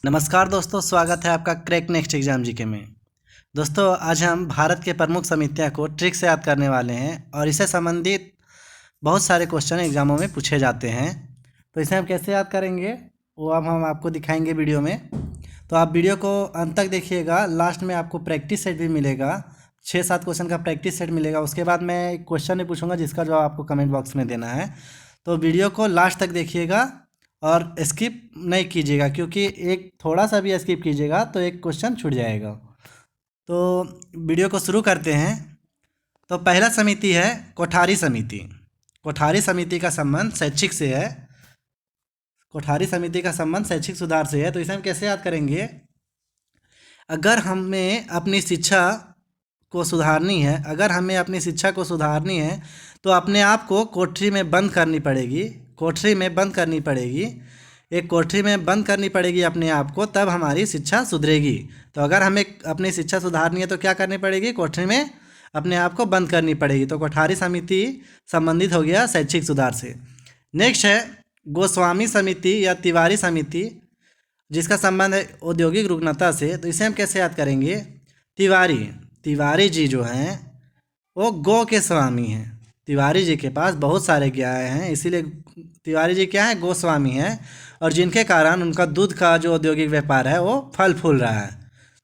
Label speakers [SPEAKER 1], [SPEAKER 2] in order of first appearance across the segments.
[SPEAKER 1] नमस्कार दोस्तों, स्वागत है आपका क्रैक नेक्स्ट एग्जाम जीके में। दोस्तों, आज हम भारत के प्रमुख समितियां को ट्रिक से याद करने वाले हैं और इससे संबंधित बहुत सारे क्वेश्चन एग्जामों में पूछे जाते हैं। तो इसे हम कैसे याद करेंगे वो अब हम आपको दिखाएंगे वीडियो में। तो आप वीडियो को अंत तक देखिएगा। लास्ट में आपको प्रैक्टिस सेट भी मिलेगा, 6-7 क्वेश्चन का प्रैक्टिस सेट मिलेगा। उसके बाद मैं एक क्वेश्चन भी पूछूंगा जिसका जवाब आपको कमेंट बॉक्स में देना है। तो वीडियो को लास्ट तक देखिएगा और स्किप नहीं कीजिएगा, क्योंकि एक थोड़ा सा भी स्किप कीजिएगा तो एक क्वेश्चन छूट जाएगा। तो वीडियो को शुरू करते हैं। तो पहला समिति है कोठारी समिति। कोठारी समिति का संबंध शैक्षिक से है। कोठारी समिति का संबंध शैक्षिक सुधार से है। तो इसे हम कैसे याद करेंगे? अगर हमें अपनी शिक्षा को सुधारनी है, तो अपने आप को कोठरी में बंद करनी पड़ेगी। कोठरी में बंद करनी पड़ेगी, एक कोठरी में बंद करनी पड़ेगी अपने आप को, तब हमारी शिक्षा सुधरेगी। तो अगर हमें अपनी शिक्षा सुधारनी है तो क्या करनी पड़ेगी? कोठरी में अपने आप को बंद करनी पड़ेगी। तो कोठारी समिति संबंधित हो गया शैक्षिक सुधार से। नेक्स्ट है गोस्वामी समिति या तिवारी समिति, जिसका संबंध है औद्योगिक रुग्णता से। तो इसे हम कैसे याद करेंगे? तिवारी जी जो हैं वो गौ के स्वामी हैं। तिवारी जी के पास बहुत सारे गाय हैं, इसीलिए तिवारी जी क्या है? गोस्वामी हैं। और जिनके कारण उनका दूध का जो औद्योगिक व्यापार है वो फल फूल रहा है।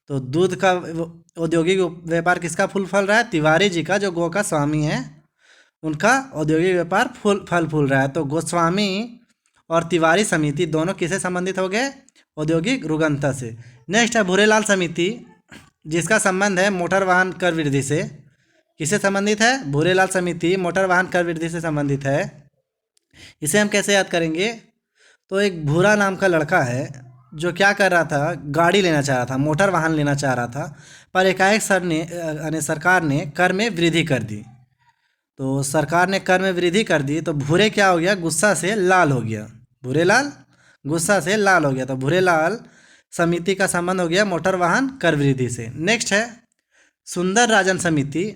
[SPEAKER 1] तो दूध का औद्योगिक व्यापार किसका फल रहा है? तिवारी जी का, जो गौ का स्वामी है, उनका औद्योगिक व्यापार फल फूल रहा है। तो गोस्वामी और तिवारी समिति दोनों किससे संबंधित हो गए? औद्योगिक रुग्णता से। नेक्स्ट है भूरेलाल समिति, जिसका संबंध है मोटर वाहन कर वृद्धि से। किससे संबंधित है? भूरेलाल समिति मोटर वाहन कर वृद्धि से संबंधित है। इसे हम कैसे याद करेंगे? तो एक भूरा नाम का लड़का है जो क्या कर रहा था? गाड़ी लेना चाह रहा था, मोटर वाहन लेना चाह रहा था, पर एकाएक सरकार ने कर में वृद्धि कर दी। तो सरकार ने कर में वृद्धि कर दी तो भूरे क्या हो गया? गुस्सा से लाल हो गया। भूरेलाल गुस्सा से लाल हो गया। तो भूरेलाल समिति का संबंध हो गया मोटर वाहन कर वृद्धि से। नेक्स्ट है सुंदर राजन समिति,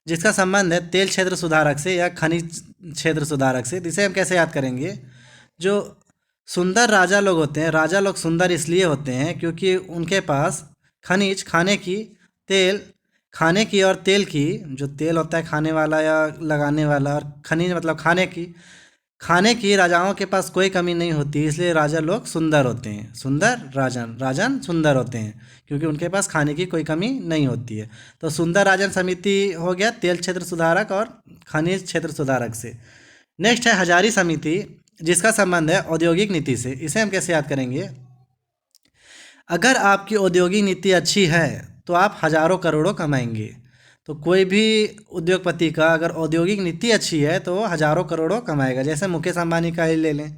[SPEAKER 1] जिसका संबंध है तेल क्षेत्र सुधारक से या खनिज क्षेत्र सुधारक से। इसे हम कैसे याद करेंगे? जो सुंदर राजा लोग होते हैं, राजा लोग सुंदर इसलिए होते हैं क्योंकि उनके पास खनिज, खाने की और तेल की, जो तेल होता है खाने वाला या लगाने वाला, और खनिज मतलब खाने की राजाओं के पास कोई कमी नहीं होती, इसलिए राजा लोग सुंदर होते हैं। राजन सुंदर होते हैं क्योंकि उनके पास खाने की कोई कमी नहीं होती है। तो सुंदर राजन समिति हो गया तेल क्षेत्र सुधारक और खनिज क्षेत्र सुधारक से। नेक्स्ट है हजारी समिति, जिसका संबंध है औद्योगिक नीति से। इसे हम कैसे याद करेंगे? अगर आपकी औद्योगिक नीति अच्छी है तो आप हजारों करोड़ों कमाएंगे। तो कोई भी उद्योगपति का अगर औद्योगिक नीति अच्छी है तो वो हजारों करोड़ों कमाएगा। जैसे मुकेश अंबानी का ही ले लें,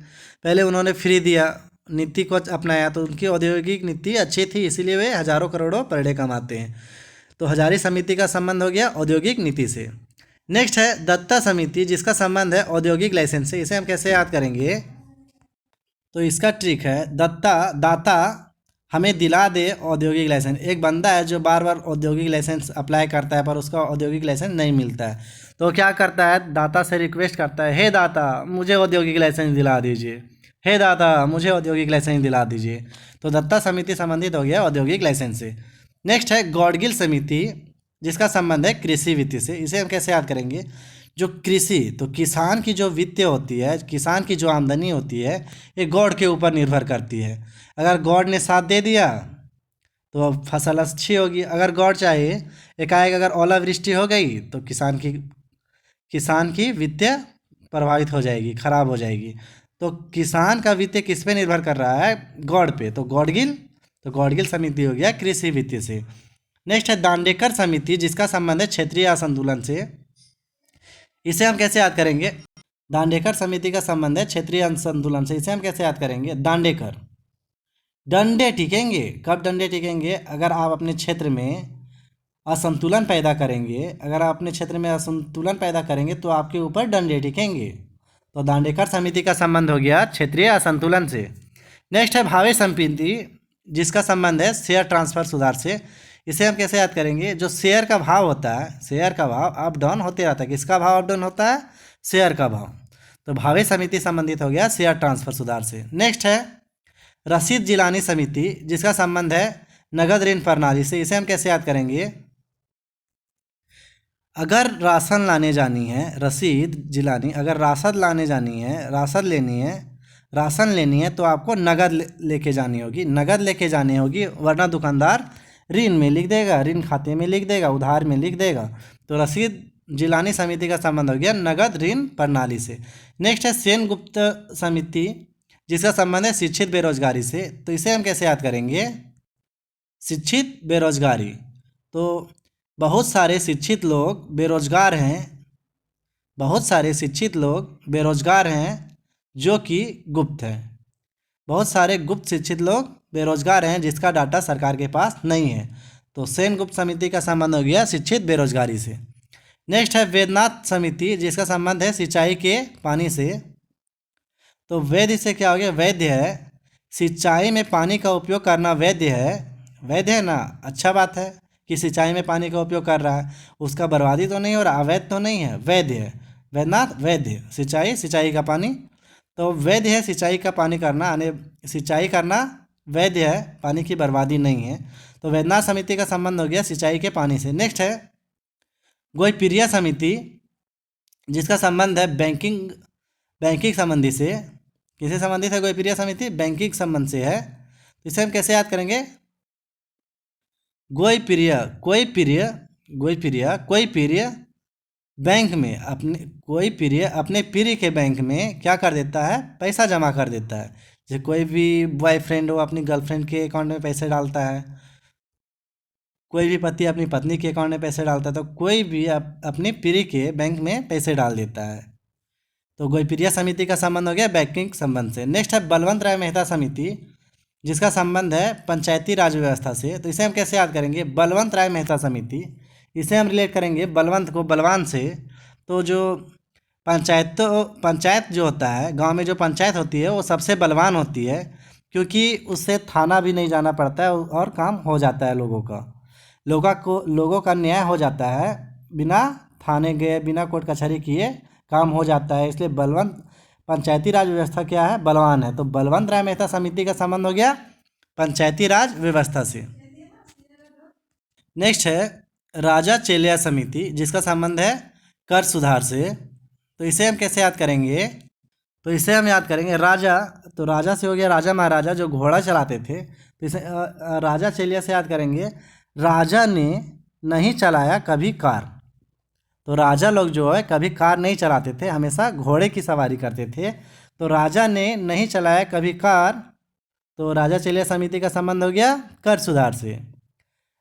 [SPEAKER 1] पहले उन्होंने फ्री दिया, नीति को अपनाया, तो उनकी औद्योगिक नीति अच्छी थी, इसीलिए वे हजारों करोड़ों पर डे कमाते हैं। तो हजारी समिति का संबंध हो गया औद्योगिक नीति से। नेक्स्ट है दत्ता समिति, जिसका संबंध है औद्योगिक लाइसेंस से। इसे हम कैसे याद करेंगे? तो इसका ट्रिक है दाता हमें दिला दे औद्योगिक लाइसेंस। एक बंदा है जो बार बार औद्योगिक लाइसेंस अप्लाई करता है पर उसका औद्योगिक लाइसेंस नहीं मिलता है, तो क्या करता है? दाता से रिक्वेस्ट करता है, हे दाता मुझे औद्योगिक लाइसेंस दिला दीजिए, हे दाता मुझे औद्योगिक लाइसेंस दिला दीजिए। तो दत्ता समिति संबंधित हो गया औद्योगिक लाइसेंस से। नेक्स्ट है गॉडगिल समिति, जिसका संबंध है कृषि वित्त से। इसे हम कैसे याद करेंगे? जो कृषि, तो किसान की जो वित्त होती है, किसान की जो आमदनी होती है, ये गॉड के ऊपर निर्भर करती है। अगर गॉड ने साथ दे दिया तो फसल अच्छी होगी। अगर गॉड चाहे एकाएक अगर ओलावृष्टि हो गई तो किसान की वित्त प्रभावित हो जाएगी, खराब हो जाएगी। तो किसान का वित्त किस पे निर्भर कर रहा है? गॉड पे। तो गॉडगिल समिति हो गया कृषि वित्त से। नेक्स्ट है दांडेकर समिति, जिसका संबंध है क्षेत्रीय असंतुलन से। इसे हम कैसे याद करेंगे? दांडेकर समिति का संबंध है क्षेत्रीय असंतुलन से। इसे हम कैसे याद करेंगे? दांडेकर डंडे टिकेंगे। कब डंडे टिकेंगे? अगर आप अपने क्षेत्र में असंतुलन पैदा करेंगे, तो आपके ऊपर डंडे टिकेंगे। तो दांडेकर समिति का संबंध हो गया क्षेत्रीय असंतुलन से। नेक्स्ट है भावे समिति, जिसका संबंध है शेयर ट्रांसफर सुधार से। इसे हम कैसे याद करेंगे? जो शेयर का भाव होता है, शेयर का भाव अप डाउन होते रहता है। किसका भाव अप डाउन होता है? शेयर का भाव। तो भावे समिति संबंधित हो गया शेयर ट्रांसफर सुधार से। नेक्स्ट है रसीद जिलानी समिति जिसका संबंध है नगद ऋण प्रणाली से, इसे हम कैसे याद करेंगे? अगर राशन लाने जानी है, रसीद जिलानी, अगर राशन लाने जानी है, राशन लेनी है तो आपको नगद लेके जानी होगी, नगद लेके जानी होगी, वरना दुकानदार ऋण में लिख देगा, ऋण खाते में लिख देगा, उधार में लिख देगा। तो रसीद जिलानी समिति का संबंध हो गया नगद ऋण प्रणाली से। नेक्स्ट है सेनगुप्त समिति जिसका संबंध है शिक्षित बेरोजगारी से, तो इसे हम कैसे याद करेंगे? शिक्षित बेरोजगारी, तो बहुत सारे शिक्षित लोग बेरोजगार हैं, बहुत सारे शिक्षित लोग बेरोजगार हैं जो कि गुप्त हैं, बहुत सारे गुप्त शिक्षित लोग बेरोजगार हैं जिसका डाटा सरकार के पास नहीं है। तो सेनगुप्त समिति का संबंध हो गया शिक्षित बेरोजगारी से। नेक्स्ट है वैद्यनाथ समिति जिसका संबंध है सिंचाई के पानी से। तो वैद्य से क्या हो गया? वैद्य है, सिंचाई में पानी का उपयोग करना वैद्य है, वैद्य है ना, अच्छा बात है कि सिंचाई में पानी का उपयोग कर रहा है, उसका बर्बादी तो नहीं हो रहा, अवैध तो नहीं है, वैद्य है। वैद्यनाथ वैद्य, सिंचाई का पानी, तो वैद्य है सिंचाई का पानी करना, सिंचाई करना वैद्य है, पानी की बर्बादी नहीं है। तो वैद्यनाथ समिति का संबंध हो गया सिंचाई के पानी से। नेक्स्ट है गोईपिरिया समिति जिसका संबंध है बैंकिंग संबंधी से। किससे संबंधित है गोईपिरिया समिति? बैंकिंग संबंध से है। तो इसे हम कैसे याद करेंगे? कोई पीरिय बैंक में अपने पीरी के बैंक में क्या कर देता है? पैसा जमा कर देता है। जैसे कोई भी बॉयफ्रेंड हो अपनी गर्लफ्रेंड के अकाउंट में पैसे डालता है, कोई भी पति अपनी पत्नी के अकाउंट में पैसे डालता है, तो कोई भी अपनी पीरी के बैंक में पैसे डाल देता है। तो गोईपिरिया समिति का संबंध हो गया बैंकिंग संबंध से। नेक्स्ट है बलवंत राय मेहता समिति जिसका संबंध है पंचायती राज व्यवस्था से। तो इसे हम कैसे याद करेंगे? बलवंत राय मेहता समिति, इसे हम रिलेट करेंगे बलवंत को बलवान से। तो जो पंचायत जो होता है, गांव में जो पंचायत होती है वो सबसे बलवान होती है, क्योंकि उससे थाना भी नहीं जाना पड़ता है और काम हो जाता है, लोगों का न्याय हो जाता है, बिना थाने गए, बिना कोर्ट कचहरी किए काम हो जाता है। इसलिए बलवंत पंचायती राज व्यवस्था क्या है? बलवान है। तो बलवंत राय मेहता समिति का संबंध हो गया पंचायती राज व्यवस्था से। नेक्स्ट है राजा चेलिया समिति जिसका संबंध है कर सुधार से। तो इसे हम कैसे याद करेंगे? तो इसे हम याद करेंगे राजा, तो राजा से हो गया राजा महाराजा जो घोड़ा चलाते थे, तो इसे राजा चेलिया से याद करेंगे राजा ने नहीं चलाया कभी कार। तो राजा लोग जो है कभी कार नहीं चलाते थे, हमेशा घोड़े की सवारी करते थे। तो राजा ने नहीं चलाया कभी कार, तो राजा चेलिया समिति का संबंध हो गया कर सुधार से।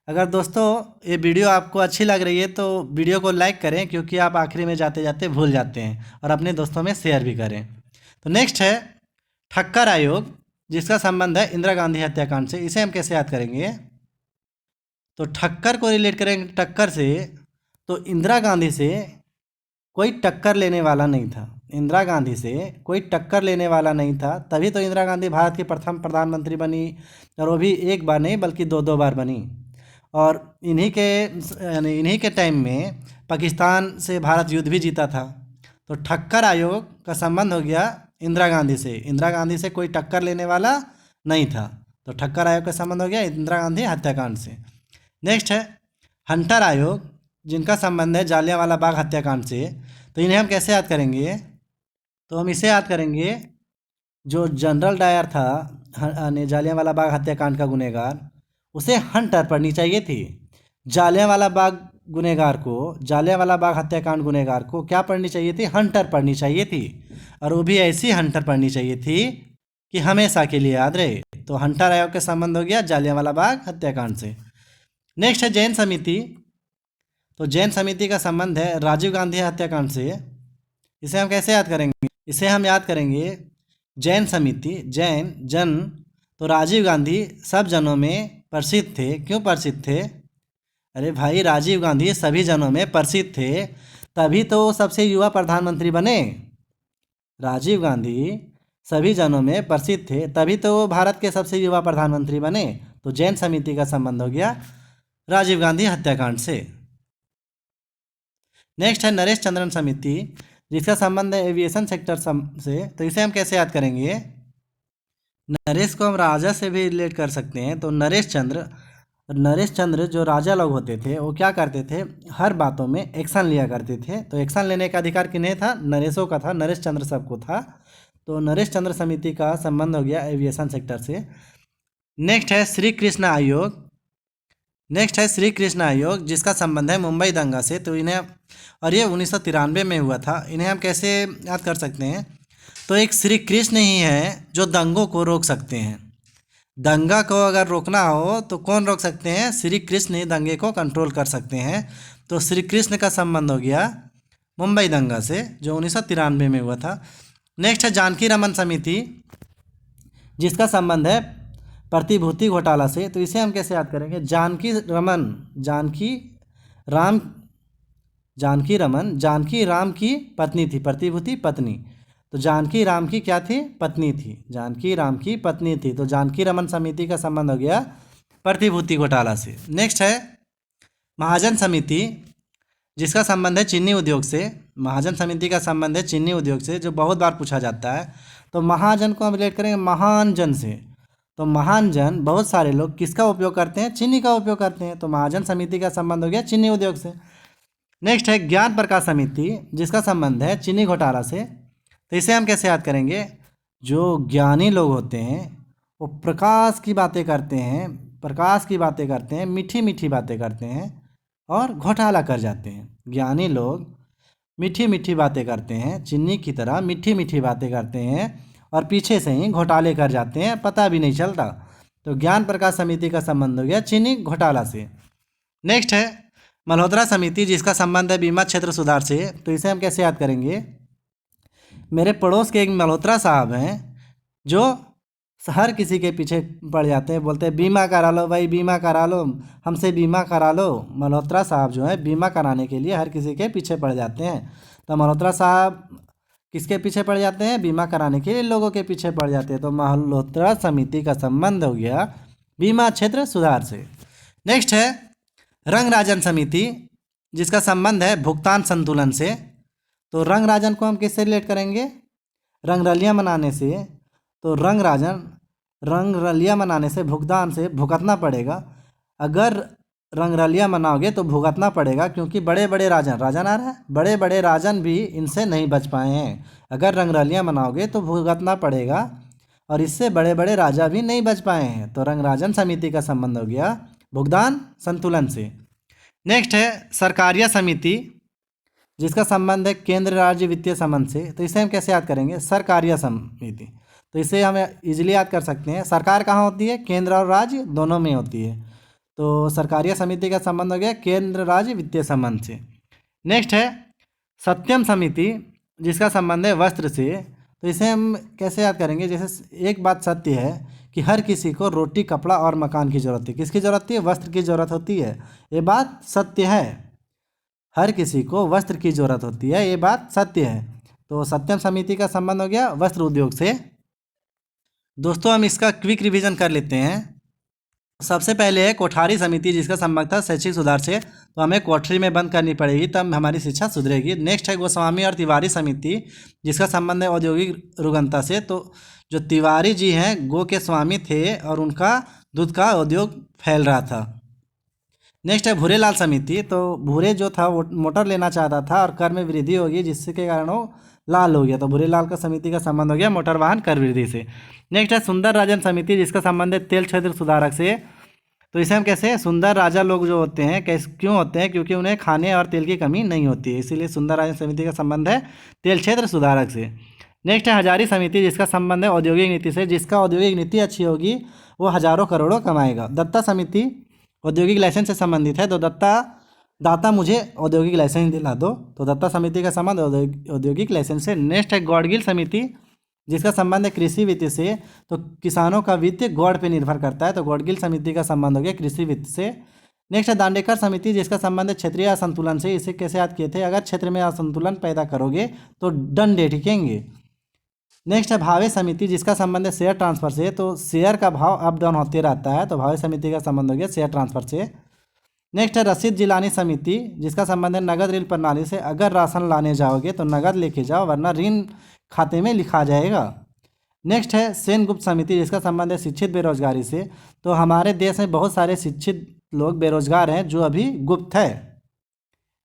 [SPEAKER 1] अगर दोस्तों ये वीडियो आपको अच्छी लग रही है तो वीडियो को लाइक करें, क्योंकि आप आखिरी में जाते जाते भूल जाते हैं, और अपने दोस्तों में शेयर भी करें। तो नेक्स्ट है ठक्कर आयोग जिसका संबंध है इंदिरा गांधी हत्याकांड से। इसे हम कैसे याद करेंगे? तो ठक्कर को रिलेट करेंगे टक्कर से, तो इंदिरा गांधी से कोई टक्कर लेने वाला नहीं था, इंदिरा गांधी से कोई टक्कर लेने वाला नहीं था, तभी तो इंदिरा गांधी भारत की प्रथम प्रधानमंत्री बनी, और वो भी एक बार नहीं बल्कि दो बार बनी। और इन्हीं के टाइम में पाकिस्तान से भारत युद्ध भी जीता था। तो ठक्कर आयोग का संबंध हो गया इंदिरा गांधी से, इंदिरा गांधी से कोई टक्कर लेने वाला नहीं था, तो ठक्कर आयोग का संबंध हो गया इंदिरा गांधी हत्याकांड से। नेक्स्ट है हंटर आयोग जिनका संबंध है जालियांवाला बाग हत्याकांड से। तो इन्हें हम कैसे याद करेंगे? तो हम इसे याद करेंगे जो जनरल डायर था जालियांवाला बाग हत्याकांड का गुनहगार, उसे हंटर पढ़नी चाहिए थी। जालियांवाला बाग हत्याकांड गुनहगार को क्या पढ़नी चाहिए थी? हंटर पढ़नी चाहिए थी, और वो भी ऐसी हंटर पढ़नी चाहिए थी कि हमेशा के लिए याद रहे। तो हंटर आयोग का संबंध हो गया जालियांवाला बाग हत्याकांड से। नेक्स्ट है जैन समिति। तो जैन समिति का संबंध है राजीव गांधी हत्याकांड से। इसे हम कैसे याद करेंगे? इसे हम याद करेंगे जैन समिति, जन, तो राजीव गांधी सब जनों में प्रसिद्ध थे। क्यों प्रसिद्ध थे? अरे भाई राजीव गांधी सभी जनों में प्रसिद्ध थे, तभी तो सबसे युवा प्रधानमंत्री बने। राजीव गांधी सभी जनों में प्रसिद्ध थे, तभी तो वो भारत के सबसे युवा प्रधानमंत्री बने। तो जैन समिति का संबंध हो गया राजीव गांधी हत्याकांड से। नेक्स्ट है नरेश चंद्रन समिति जिसका संबंध है एविएशन सेक्टर से। तो इसे हम कैसे याद करेंगे? नरेश को हम राजा से भी रिलेट कर सकते हैं। तो नरेश चंद्र जो राजा लोग होते थे वो क्या करते थे, हर बातों में एक्शन लिया करते थे। तो एक्शन लेने का अधिकार किन्हें था, नरेशों का था, नरेश चंद्र सबको था। तो नरेश चंद्र समिति का संबंध हो गया एविएशन सेक्टर से। नेक्स्ट है श्री कृष्ण आयोग। जिसका संबंध है मुंबई दंगा से। तो इन्हें, और ये 1993 में हुआ था। इन्हें हम कैसे याद कर सकते हैं, तो एक श्री कृष्ण ही है जो दंगों को रोक सकते हैं। दंगा को अगर रोकना हो तो कौन रोक सकते हैं, श्री कृष्ण ही दंगे को कंट्रोल कर सकते हैं। तो श्री कृष्ण का संबंध हो गया मुंबई दंगा से जो 1993 में हुआ था। नेक्स्ट है जानकी रमन समिति, जिसका संबंध है प्रतिभूति घोटाला से। तो इसे हम कैसे याद करेंगे, जानकी राम की पत्नी थी, प्रतिभूति पत्नी। तो जानकी राम की क्या थी, पत्नी थी, जानकी राम की पत्नी थी। तो जानकी रमन समिति का संबंध हो गया प्रतिभूति घोटाला से। नेक्स्ट है महाजन समिति, जिसका संबंध है चीनी उद्योग से। महाजन समिति का संबंध है चीनी उद्योग से, जो बहुत बार पूछा जाता है। तो महाजन को हम रिलेट करेंगे महान जन से। तो महान जन, बहुत सारे लोग किसका उपयोग करते हैं, चीनी का उपयोग करते हैं। तो महाजन समिति का संबंध हो गया चीनी उद्योग से। नेक्स्ट है ज्ञान प्रकाश समिति, जिसका संबंध है चीनी घोटाला से। तो इसे हम कैसे याद करेंगे, जो ज्ञानी लोग होते हैं वो प्रकाश की बातें करते हैं, मीठी मीठी बातें करते हैं और घोटाला कर जाते हैं। ज्ञानी लोग मीठी मीठी बातें करते हैं, चीनी की तरह मीठी मीठी बातें करते हैं और पीछे से ही घोटाले कर जाते हैं, पता भी नहीं चलता। तो ज्ञान प्रकाश समिति का संबंध हो गया चीनी घोटाला से। नेक्स्ट है मल्होत्रा समिति, जिसका संबंध है बीमा क्षेत्र सुधार से। तो इसे हम कैसे याद करेंगे, मेरे पड़ोस के एक मल्होत्रा साहब हैं जो हर किसी के पीछे पड़ जाते हैं, बोलते हैं बीमा करा लो भाई, बीमा करा लो, हमसे बीमा करा लो। मल्होत्रा साहब जो है बीमा कराने के लिए हर किसी के पीछे पड़ जाते हैं। तो मल्होत्रा साहब किसके पीछे पड़ जाते हैं, बीमा कराने के लिए लोगों के पीछे पड़ जाते हैं। तो मल्होत्रा समिति का संबंध हो गया बीमा क्षेत्र सुधार से। नेक्स्ट है रंगराजन समिति, जिसका संबंध है भुगतान संतुलन से। तो रंगराजन को हम किससे रिलेट करेंगे, रंगरलियाँ मनाने से। तो रंगरलियाँ मनाने से भुगतान से भुगतना पड़ेगा। अगर रंगरलियाँ मनाओगे तो भुगतना पड़ेगा, क्योंकि बड़े बड़े राजन आ रहा है, बड़े बड़े राजन भी इनसे नहीं बच पाए हैं। अगर रंगरलियाँ मनाओगे तो भुगतना पड़ेगा और इससे बड़े बड़े राजा भी नहीं बच पाए हैं। तो रंगराजन समिति का संबंध हो गया भुगतान संतुलन से। नेक्स्ट है सरकारिया समिति, जिसका संबंध है केंद्र राज्य वित्तीय संबंध से। तो इसे हम कैसे याद करेंगे, सरकारिया समिति। तो इसे हम इजीली याद कर सकते हैं, सरकार कहाँ होती है, केंद्र और राज्य दोनों में होती है। तो सरकारिया समिति का संबंध हो गया केंद्र राज्य वित्तीय संबंध से। नेक्स्ट है सत्यम समिति, जिसका संबंध है वस्त्र से। तो इसे हम कैसे याद करेंगे, जैसे एक बात सत्य है कि हर किसी को रोटी कपड़ा और मकान की ज़रूरत है। किसकी ज़रूरत होती है, वस्त्र की ज़रूरत होती है। ये बात सत्य है, हर किसी को वस्त्र की ज़रूरत होती है, ये बात सत्य है। तो सत्यम समिति का संबंध हो गया वस्त्र उद्योग से। दोस्तों हम इसका क्विक रिवीजन कर लेते हैं। सबसे पहले है कोठारी समिति, जिसका संबंध था शैक्षिक सुधार से। तो हमें कोठरी में बंद करनी पड़ेगी, तब हमारी शिक्षा सुधरेगी। नेक्स्ट है गोस्वामी और तिवारी समिति, जिसका संबंध है औद्योगिक रुग्णता से। तो जो तिवारी जी हैं गो के स्वामी थे और उनका दूध का उद्योग फैल रहा था। नेक्स्ट है भूरेलाल समिति। तो भूरे जो था वो मोटर लेना चाहता था और कर में वृद्धि होगी, जिसके कारण वो लाल हो गया। तो भूरेलाल का समिति का संबंध हो गया मोटर वाहन कर वृद्धि से। नेक्स्ट है सुंदर राजन समिति, जिसका संबंध है तेल क्षेत्र सुधारक से। तो इसे हम कैसे, सुंदर राजा लोग जो होते हैं क्यों होते हैं, क्योंकि उन्हें खाने और तेल की कमी नहीं होती है, इसीलिए सुंदर राजन समिति का संबंध है तेल क्षेत्र सुधारक से। नेक्स्ट है हजारी समिति, जिसका संबंध है औद्योगिक नीति से। जिसका औद्योगिक नीति अच्छी होगी वो हजारों करोड़ों कमाएगा। दत्ता समिति औद्योगिक लाइसेंस से संबंधित है। तो दाता मुझे औद्योगिक लाइसेंस दिला दो। तो दत्ता समिति का संबंध औद्योगिक लाइसेंस से। नेक्स्ट है गौड़गिल समिति, जिसका संबंध है कृषि वित्त से। तो किसानों का वित्त गौड़ पे निर्भर करता है, तो गौड़गिल समिति का संबंध हो गया कृषि वित्त से। नेक्स्ट है दांडेकर समिति, जिसका संबंध है क्षेत्रीय असंतुलन से। इसे कैसे याद किए थे, अगर क्षेत्र में असंतुलन पैदा करोगे तो डंडे टिकेंगे। नेक्स्ट है भावे समिति, जिसका संबंध है शेयर ट्रांसफर से। तो शेयर का भाव अप डाउन होते रहता है, तो भावे समिति का संबंध हो गया शेयर ट्रांसफर से। नेक्स्ट है रसीद जिलानी समिति, जिसका संबंध है नगद ऋण प्रणाली से। अगर राशन लाने जाओगे तो नगद लेके जाओ, वरना ऋण खाते में लिखा जाएगा। नेक्स्ट है सेनगुप्त समिति, जिसका संबंध है शिक्षित बेरोजगारी से। तो हमारे देश में बहुत सारे शिक्षित लोग बेरोजगार हैं जो अभी गुप्त है।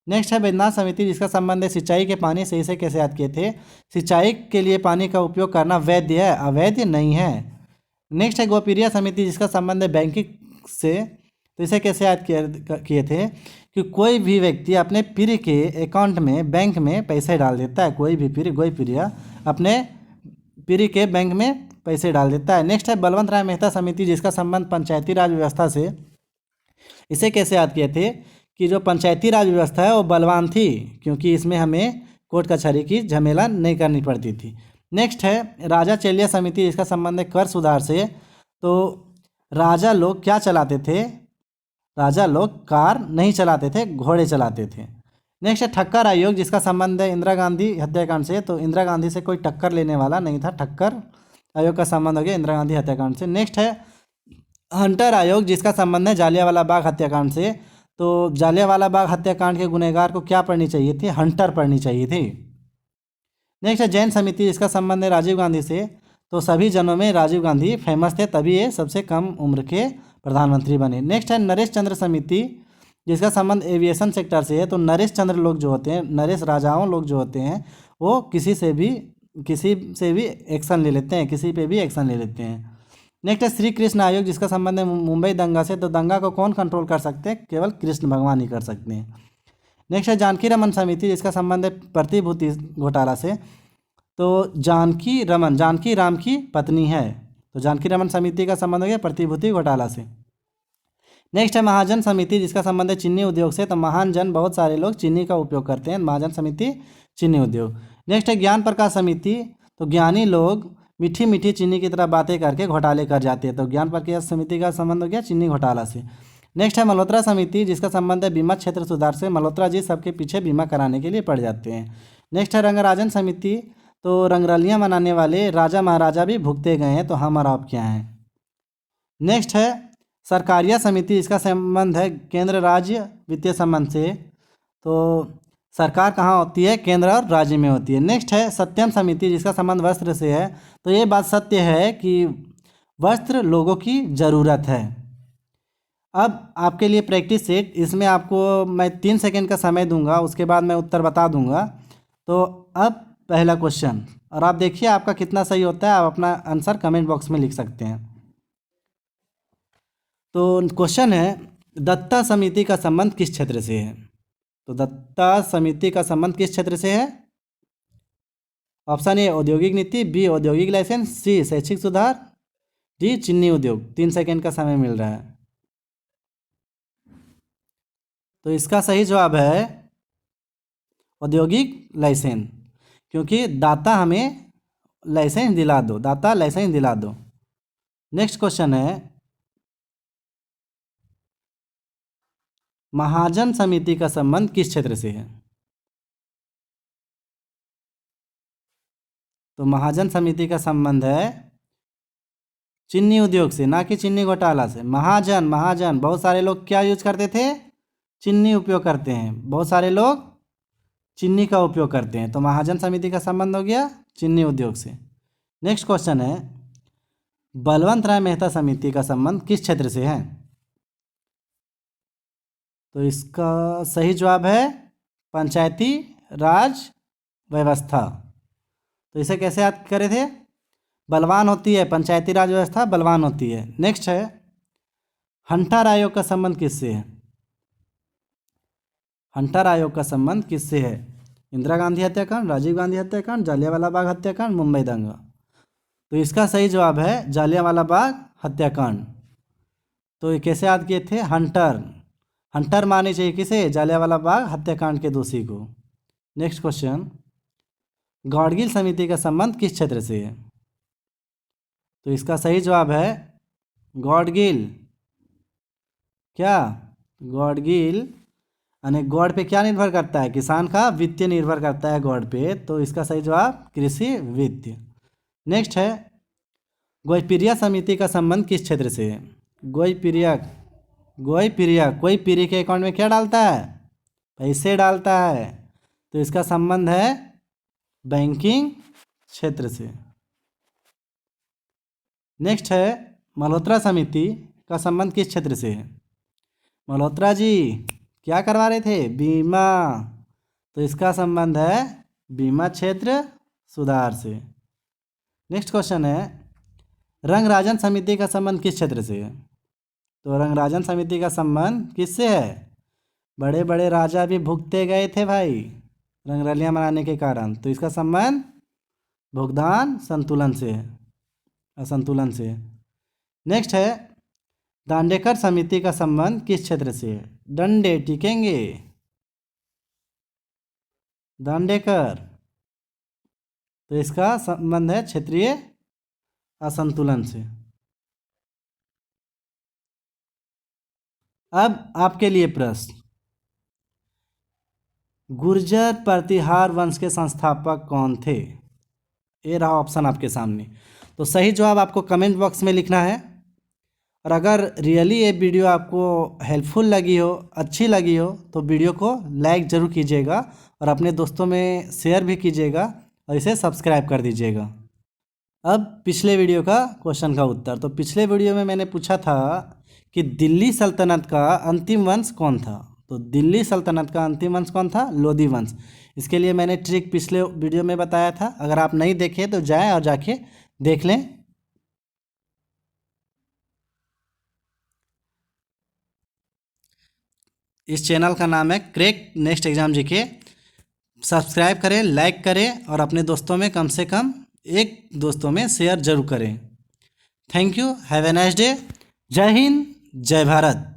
[SPEAKER 1] नेक्स्ट है वैद्यनाथ समिति, जिसका संबंध है सिंचाई के पानी से। इसे कैसे याद किए थे? सिंचाई के लिए पानी का उपयोग करना वैध है, अवैध नहीं है। नेक्स्ट है गोपीरिया समिति, जिसका संबंध है बैंकिंग से। तो इसे कैसे याद किए थे? कि कोई भी व्यक्ति अपने प्रिय के अकाउंट में बैंक में पैसे डाल देता है, कोई भी प्रिय गोपीरिया अपने प्रिय के बैंक में पैसे डाल देता है। नेक्स्ट है बलवंत राय मेहता समिति, जिसका संबंध पंचायती राज व्यवस्था से। इसे कैसे याद किए थे? कि जो पंचायती राज व्यवस्था है वो बलवान थी, क्योंकि इसमें हमें कोर्ट कचहरी की झमेला नहीं करनी पड़ती थी। नेक्स्ट है राजा चेलिया समिति, जिसका संबंध है कर सुधार से। तो राजा लोग क्या चलाते थे? राजा लोग कार नहीं चलाते थे, घोड़े चलाते थे। नेक्स्ट है ठक्कर आयोग, जिसका संबंध है इंदिरा गांधी हत्याकांड से। तो इंदिरा गांधी से कोई टक्कर लेने वाला नहीं था, ठक्कर आयोग का संबंध हो गया इंदिरा गांधी हत्याकांड से। नेक्स्ट है हंटर आयोग, जिसका संबंध है जालियांवाला बाग हत्याकांड से। तो जालियांवाला बाग हत्याकांड के गुनहगार को क्या पढ़नी चाहिए थी? हंटर पढ़नी चाहिए थी। नेक्स्ट है जैन समिति, जिसका संबंध है राजीव गांधी से। तो सभी जनों में राजीव गांधी फेमस थे, तभी ये सबसे कम उम्र के प्रधानमंत्री बने। नेक्स्ट है नरेश चंद्र समिति, जिसका संबंध एविएशन सेक्टर से है। तो नरेश चंद्र लोग जो होते हैं, नरेश राजाओं लोग जो होते हैं, वो किसी से भी एक्शन ले लेते हैं, किसी पे भी एक्शन ले लेते हैं। नेक्स्ट है श्री कृष्ण आयोग, जिसका संबंध है मुंबई दंगा से। तो दंगा को कौन कंट्रोल कर सकते हैं? केवल कृष्ण भगवान ही कर सकते हैं। नेक्स्ट है जानकी रमन समिति, जिसका संबंध है प्रतिभूति घोटाला से। तो जानकी राम की पत्नी है, तो जानकी रमन समिति का संबंध हो गया प्रतिभूति घोटाला से। नेक्स्ट है महाजन समिति, जिसका संबंध है चीनी उद्योग से। तो महान जन बहुत सारे लोग चीनी का उपयोग करते हैं, महाजन समिति चीनी उद्योग। नेक्स्ट है ज्ञान प्रकाश समिति, तो ज्ञानी लोग मीठी मीठी चीनी की तरह बातें करके घोटाले कर जाते हैं। तो ज्ञान प्रकाश समिति का संबंध हो गया चीनी घोटाला से। नेक्स्ट है मल्होत्रा समिति, जिसका संबंध है बीमा क्षेत्र सुधार से। मल्होत्रा जी सबके पीछे बीमा कराने के लिए पड़ जाते हैं। नेक्स्ट है रंगराजन समिति, तो रंगरलियाँ मनाने वाले राजा महाराजा भी भुगते गए हैं, तो हम और आप क्या हैं। नेक्स्ट है सरकारिया समिति, इसका संबंध है केंद्र राज्य वित्तीय संबंध से। तो सरकार कहाँ होती है? केंद्र और राज्य में होती है। नेक्स्ट है सत्यम समिति, जिसका संबंध वस्त्र से है। तो ये बात सत्य है कि वस्त्र लोगों की ज़रूरत है। अब आपके लिए प्रैक्टिस सेट, इसमें आपको मैं 3 सेकंड का समय दूंगा, उसके बाद मैं उत्तर बता दूंगा। तो अब पहला क्वेश्चन, और आप देखिए आपका कितना सही होता है। आप अपना आंसर कमेंट बॉक्स में लिख सकते हैं। तो क्वेश्चन है दत्ता समिति का संबंध किस क्षेत्र से है? तो दत्ता समिति का संबंध किस क्षेत्र से है? ऑप्शन ए औद्योगिक नीति, बी औद्योगिक लाइसेंस, सी शैक्षिक सुधार, डी चीनी उद्योग। 3 सेकंड का समय मिल रहा है। तो इसका सही जवाब है औद्योगिक लाइसेंस, क्योंकि दाता हमें लाइसेंस दिला दो, दाता लाइसेंस दिला दो। नेक्स्ट क्वेश्चन है महाजन समिति का संबंध किस क्षेत्र से है? तो महाजन समिति का संबंध है चीनी उद्योग से, ना कि चीनी घोटाला से। महाजन बहुत सारे लोग क्या यूज करते थे? चीनी उपयोग करते हैं, बहुत सारे लोग चीनी का उपयोग करते हैं। तो महाजन समिति का संबंध हो गया चीनी उद्योग से। नेक्स्ट क्वेश्चन है बलवंत राय मेहता समिति का संबंध किस क्षेत्र से है? तो इसका सही जवाब है पंचायती राज व्यवस्था। तो इसे कैसे याद करे थे? बलवान होती है पंचायती राज व्यवस्था, बलवान होती है। नेक्स्ट है हंटर आयोग का संबंध किससे है? हंटर आयोग का संबंध किससे है? इंदिरा गांधी हत्याकांड, राजीव गांधी हत्याकांड, जालियांवाला बाग हत्याकांड, मुंबई दंगा। तो इसका सही जवाब है जालियांवाला बाग हत्याकांड। तो ये कैसे याद किए थे? हंटर मारनी चाहिए किसे? जालियांवाला बाग हत्याकांड के दोषी को। नेक्स्ट क्वेश्चन गाडगिल समिति का संबंध किस क्षेत्र से है? तो इसका सही जवाब है गाडगिल। क्या? गाडगिल यानी गॉड पे क्या निर्भर करता है? किसान का वित्त निर्भर करता है गॉड पे। तो इसका सही जवाब कृषि वित्त। नेक्स्ट है गोईपीरिया समिति का संबंध किस क्षेत्र से है? गोईपीरिया कोई पीरी के अकाउंट में क्या डालता है? पैसे डालता है। तो इसका संबंध है बैंकिंग क्षेत्र से। नेक्स्ट है मल्होत्रा समिति का संबंध किस क्षेत्र से है? मल्होत्रा जी क्या करवा रहे थे? बीमा। तो इसका संबंध है बीमा क्षेत्र सुधार से। नेक्स्ट क्वेश्चन है रंगराजन समिति का संबंध किस क्षेत्र से है? तो रंगराजन समिति का संबंध किससे है? बड़े बड़े राजा भी भुगते गए थे भाई रंगरलियां मनाने के कारण। तो इसका संबंध भुगतान संतुलन से है, असंतुलन से। नेक्स्ट है दांडेकर समिति का संबंध किस क्षेत्र से है? डंडे टिकेंगे, दांडेकर। तो इसका संबंध है क्षेत्रीय असंतुलन से। अब आपके लिए प्रश्न, गुर्जर प्रतिहार वंश के संस्थापक कौन थे? ये रहा ऑप्शन आपके सामने। तो सही जवाब आपको कमेंट बॉक्स में लिखना है। और अगर रियली ये वीडियो आपको हेल्पफुल लगी हो, अच्छी लगी हो, तो वीडियो को लाइक ज़रूर कीजिएगा और अपने दोस्तों में शेयर भी कीजिएगा और इसे सब्सक्राइब कर दीजिएगा। अब पिछले वीडियो का क्वेश्चन का उत्तर। तो पिछले वीडियो में मैंने पूछा था कि दिल्ली सल्तनत का अंतिम वंश कौन था? तो दिल्ली सल्तनत का अंतिम वंश कौन था? लोधी वंश। इसके लिए मैंने ट्रिक पिछले वीडियो में बताया था। अगर आप नहीं देखे तो जाएं और जाके देख लें। इस चैनल का नाम है crack next exam GK. Subscribe करें, लाइक करें और अपने दोस्तों में कम से कम एक दोस्तों में शेयर जरूर करें। Thank you, have a nice day. जय हिंद, जय भारत।